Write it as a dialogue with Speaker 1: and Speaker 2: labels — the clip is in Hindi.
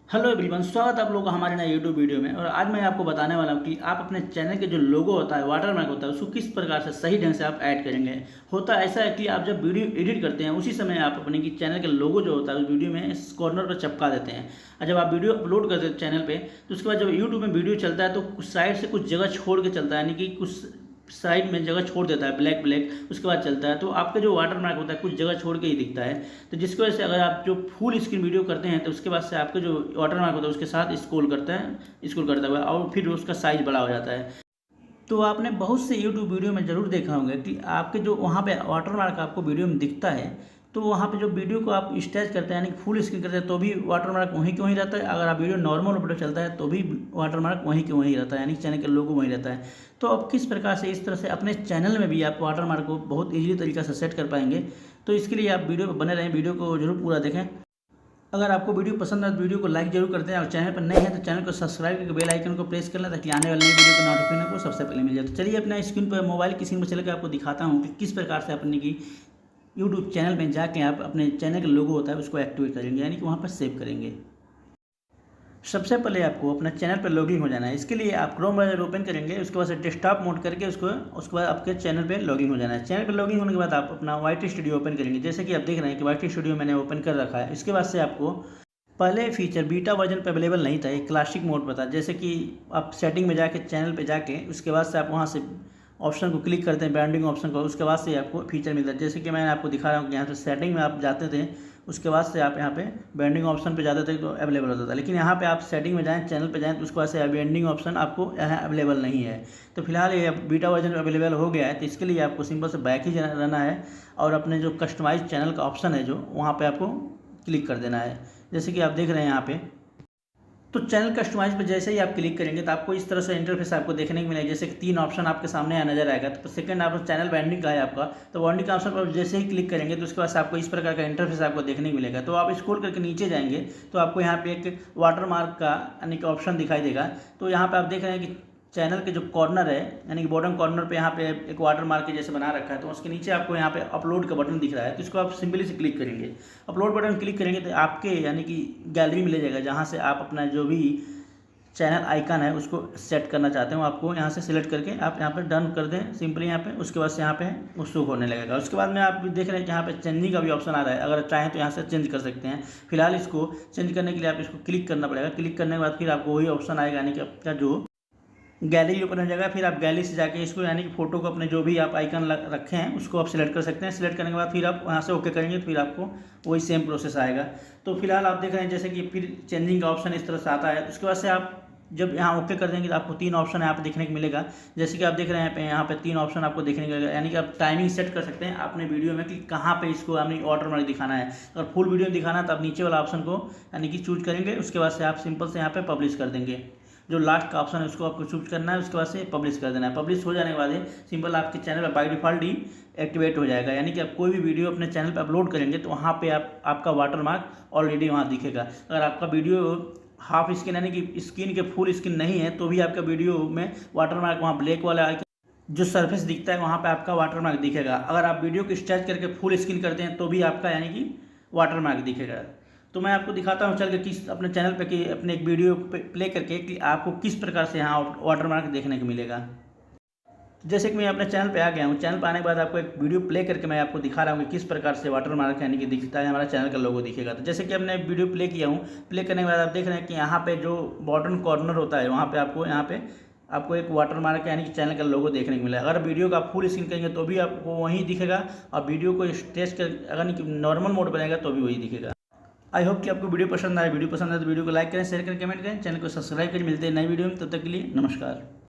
Speaker 1: हेलो एवरीवन, स्वागत है आप लोगों का हमारे नए यूट्यूब वीडियो में। और आज मैं आपको बताने वाला हूँ कि आप अपने चैनल के जो लोगो होता है, वाटरमार्क होता है, उसको किस प्रकार से सही ढंग से आप ऐड करेंगे। होता ऐसा है कि आप जब वीडियो एडिट करते हैं उसी समय आप अपने की चैनल के लोगो जो होता है उस वीडियो में इस कॉर्नर पर चिपका देते हैं। और जब आप वीडियो अपलोड करते हैं चैनल पे, तो उसके बाद जब यूट्यूब में वीडियो चलता है तो कुछ साइड से कुछ जगह छोड़ के चलता है, यानी कि कुछ साइड में जगह छोड़ देता है, ब्लैक ब्लैक, उसके बाद चलता है। तो आपका जो वाटर मार्क होता है कुछ जगह छोड़ के ही दिखता है। तो जिसकी वजह से अगर आप जो फुल स्क्रीन वीडियो करते हैं तो उसके बाद से आपका जो वाटर मार्क होता है उसके साथ स्क्रॉल करता हुआ और फिर उसका साइज बड़ा हो जाता है। तो आपने बहुत से यूट्यूब वीडियो में ज़रूर देखा होगा कि आपके जो वहाँ पे वाटरमार्क आपको वीडियो में दिखता है, तो वहाँ पे जो वीडियो को आप स्ट्रेच करते हैं यानी फुल स्क्रीन करते हैं तो भी वाटरमार्क वहीं के वहीं रहता है। अगर आप वीडियो नॉर्मल वीडियो चलता है तो भी वाटरमार्क वहीं के वहीं रहता है, यानी चैनल के लोगो वहीं रहता है। तो अब किस प्रकार से इस तरह से अपने चैनल में भी आप वाटरमार्क को बहुत ईजी तरीके से सेट कर पाएंगे, तो इसके लिए आप वीडियो पर बने रहें, वीडियो को जरूर पूरा देखें। अगर आपको वीडियो पसंद है तो वीडियो को लाइक जरूर करते हैं और चैनल पर नए हैं तो चैनल को सब्सक्राइब करके बेल आइकन को प्रेस कर लें ताकि आने वाले नई वीडियो का नोटिफिकेशन आपको सबसे पहले मिल जाए। तो चलिए अपना स्क्रीन पर मोबाइल की स्क्रीन पर चलकर आपको दिखाता हूँ कि किस प्रकार से अपने की यूट्यूब चैनल में जाके आप अपने चैनल का लोगो होता है उसको एक्टिवेट करेंगे, यानी कि वहाँ पर सेव करेंगे। सबसे पहले आपको अपना चैनल पर लॉगिन हो जाना है। इसके लिए आप क्रोम ब्राउज़र ओपन करेंगे, उसके बाद से डेस्कटॉप मोड करके उसके बाद आपके चैनल पे लॉगिन हो जाना है। चैनल पे लॉगिन होने के बाद आप अपना वाईटी स्टूडियो ओपन करेंगे। जैसे कि आप देख रहे हैं कि वाईटी स्टूडियो मैंने ओपन कर रखा है। इसके बाद से आपको पहले फीचर बीटा वर्जन पे अवेलेबल नहीं था, एक क्लासिक मोड पर था। जैसे कि आप सेटिंग में जाके चैनल पे जाके उसके बाद से आप वहाँ से ऑप्शन को क्लिक करते हैं, ब्रांडिंग ऑप्शन को, उसके बाद से आपको फीचर मिलता है। जैसे कि मैं आपको दिखा रहा हूँ कि यहाँ से सेटिंग में आप जाते थे, उसके बाद से आप यहाँ पे ब्रांडिंग ऑप्शन पे जाते थे तो अवेलेबल होता था। लेकिन यहाँ पे आप सेटिंग में जाएँ, चैनल पे जाएँ तो उसके बाद से ब्रांडिंग ऑप्शन आपको यहाँ अवेलेबल नहीं है। तो फिलहाल ये बीटा वर्जन अवेलेबल हो गया है, तो इसके लिए आपको सिंपल से बैक ही रहना है और अपने जो कस्टमाइज चैनल का ऑप्शन है जो वहाँ पर आपको क्लिक कर देना है। जैसे कि आप देख रहे हैं यहाँ पे, तो चैनल कस्टमाइज पर जैसे ही आप क्लिक करेंगे तो आपको इस तरह से इंटरफेस आपको देखने को मिलेगा। जैसे कि 3 ऑप्शन आपके सामने नजर आएगा। तो सेकंड आप चैनल ब्रांडिंग का है आपका, तो ब्रांडिंग का ऑप्शन पर जैसे ही क्लिक करेंगे तो उसके बाद आपको इस प्रकार का इंटरफेस आपको देखने को मिलेगा। तो आप स्क्रॉल करके नीचे जाएंगे तो आपको यहाँ पे एक वाटरमार्क का यानी कि ऑप्शन दिखाई देगा। तो यहाँ पे आप देख रहे हैं कि चैनल के जो कॉर्नर है यानी कि बॉटम कॉर्नर पे यहाँ पे एक वाटर मार्क जैसे बना रखा है, तो उसके नीचे आपको यहाँ पे अपलोड का बटन दिख रहा है। तो इसको आप सिंपली से क्लिक करेंगे। अपलोड बटन क्लिक करेंगे तो आपके यानी कि गैलरी में ले जाएगा, जहाँ से आप अपना जो भी चैनल आइकन है उसको सेट करना चाहते हो आपको यहाँ से सिलेक्ट करके आप यहाँ पे डन कर दें सिंपली यहाँ पे। उसके बाद से यहाँ पे वो शो होने लगेगा। उसके बाद में आप देख रहे हैं कि यहाँ पे चेंजिंग का भी ऑप्शन आ रहा है। अगर चाहें तो यहाँ से चेंज कर सकते हैं। फिलहाल इसको चेंज करने के लिए आप इसको क्लिक करना पड़ेगा। क्लिक करने के बाद फिर आपको वही ऑप्शन आएगा, यानी कि आपका जो गैलरी ओपन हो जाएगा। फिर आप गैलरी से जाके इसको यानी कि फोटो को अपने जो भी आप आइकन रखे हैं उसको आप सिलेक्ट कर सकते हैं। सिलेक्ट करने के बाद फिर आप वहाँ से ओके करेंगे तो फिर आपको वही सेम प्रोसेस आएगा। तो फिलहाल आप देख रहे हैं जैसे कि फिर चेंजिंग का ऑप्शन इस तरह से आता है। उसके बाद से आप जब यहाँ ओके कर देंगे तो आपको 3 ऑप्शन यहाँ पे देखने को मिलेगा। जैसे कि आप देख रहे हैं यहाँ पे 3 ऑप्शन आपको देखने को मिलेगा, यानी कि आप टाइमिंग सेट कर सकते हैं अपने वीडियो में कि कहाँ पे इसको आपने वाटरमार्क दिखाना है। अगर फुल वीडियो में दिखाना है तो आप नीचे वाला ऑप्शन को यानी कि चूज करेंगे। उसके बाद से आप सिंपल से यहाँ पे पब्लिश कर देंगे। जो लास्ट का ऑप्शन है उसको आपको चूज करना है, उसके बाद से पब्लिश कर देना है। पब्लिश हो जाने के बाद सिंपल आपके चैनल पर बाय डिफॉल्ट ही एक्टिवेट हो जाएगा, यानी कि आप कोई भी वीडियो अपने चैनल पर अपलोड करेंगे तो वहाँ पे आपका वाटरमार्क ऑलरेडी वहाँ दिखेगा। अगर आपका वीडियो हाफ स्क्रीन यानी कि स्क्रीन के फुल स्क्रीन नहीं है तो भी आपका वीडियो में वाटरमार्क वहाँ ब्लैक वाला जो सरफेस दिखता है वहाँ पे आपका वाटरमार्क दिखेगा। अगर आप वीडियो को स्ट्रेच करके फुल स्क्रीन करते हैं तो भी आपका यानी कि वाटरमार्क दिखेगा। तो मैं आपको दिखाता हूँ चल के किस अपने चैनल पे कि अपने एक वीडियो प्ले करके कि आपको किस प्रकार से यहाँ वाटरमार्क देखने को मिलेगा। जैसे कि मैं अपने चैनल पे आ गया हूँ। चैनल पे आने के बाद आपको एक वीडियो प्ले करके मैं आपको दिखा रहा हूँ कि किस प्रकार से वाटरमार्क यानी कि दिखता है, हमारा चैनल का लोगो दिखेगा। तो जैसे कि हमने वीडियो प्ले किया हूँ, प्ले करने के बाद आप देख रहे हैं कि यहाँ पे जो बॉटम कॉर्नर होता है वहाँ पे आपको एक वाटरमार्क यानी कि चैनल का लोगो देखने को मिला। अगर वीडियो का आप फुल स्क्रीन करेंगे तो भी आपको वहीं दिखेगा और वीडियो को स्ट्रेच कर अगर नॉर्मल मोड बनेगा तो भी वही दिखेगा। आई होप कि आपको वीडियो पसंद आए। वीडियो पसंद आए तो वीडियो को लाइक करें, शेयर करें, कमेंट करें, चैनल को सब्सक्राइब करें। मिलते हैं नई वीडियो में, तब तक के लिए नमस्कार।